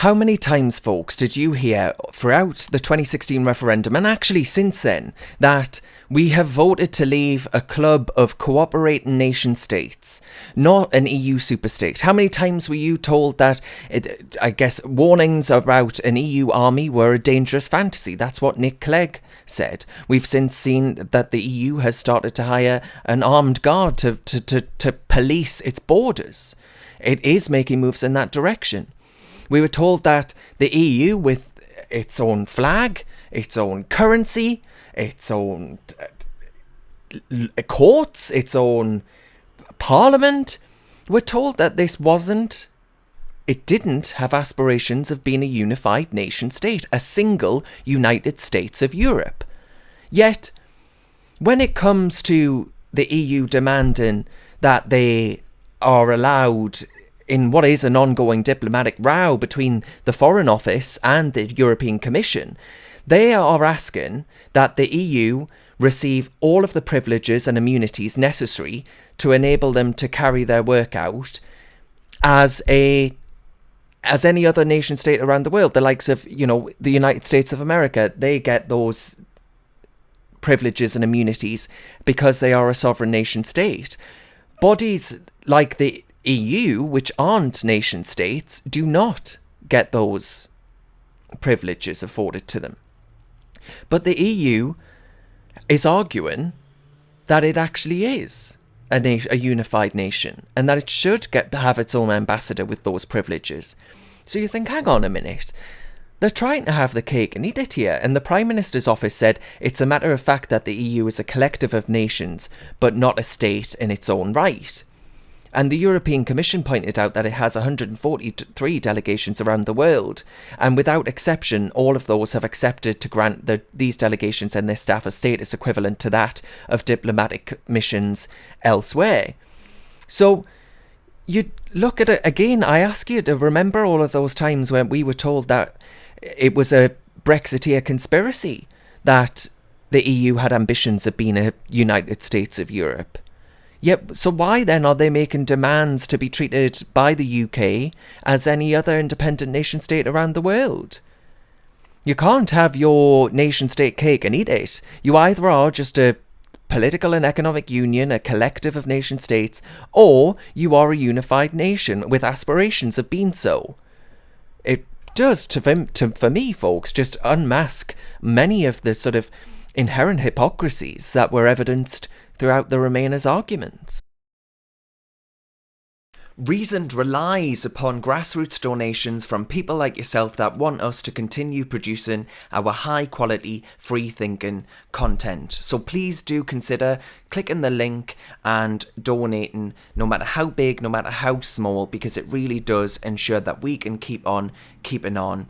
How many times, folks, did you hear throughout the 2016 referendum, and actually since then, that we have voted to leave a club of cooperating nation states, not an EU superstate? How many times were you told that, warnings about an EU army were a dangerous fantasy? That's what Nick Clegg said. We've since seen that the EU has started to hire an armed guard to police its borders. It is making moves in that direction. We were told that the EU, with its own flag, its own currency, its own courts, its own parliament, we're told that it didn't have aspirations of being a unified nation state, a single United States of Europe. Yet, when it comes to the EU demanding that they are allowed, in what is an ongoing diplomatic row between the Foreign Office and the European Commission, they are asking that the EU receive all of the privileges and immunities necessary to enable them to carry their work out as any other nation state around the world. The likes of, the United States of America, they get those privileges and immunities because they are a sovereign nation state. Bodies like the EU, which aren't nation states, do not get those privileges afforded to them. But the EU is arguing that it actually is a unified nation and that it should have its own ambassador with those privileges. So you think, hang on a minute, they're trying to have the cake and eat it here. And the Prime Minister's office said it's a matter of fact that the EU is a collective of nations, but not a state in its own right. And the European Commission pointed out that it has 143 delegations around the world, and without exception, all of those have accepted to grant these delegations and their staff a status equivalent to that of diplomatic missions elsewhere. So, you look at it again, I ask you to remember all of those times when we were told that it was a Brexiteer conspiracy, that the EU had ambitions of being a United States of Europe. Yep, so why then are they making demands to be treated by the UK as any other independent nation state around the world? You can't have your nation state cake and eat it. You either are just a political and economic union, a collective of nation states, or you are a unified nation with aspirations of being so. It does, for me, folks, just unmask many of the sort of inherent hypocrisies that were evidenced throughout the Remainers' arguments. Reasoned relies upon grassroots donations from people like yourself that want us to continue producing our high-quality, free-thinking content. So please do consider clicking the link and donating, no matter how big, no matter how small, because it really does ensure that we can keep on keeping on.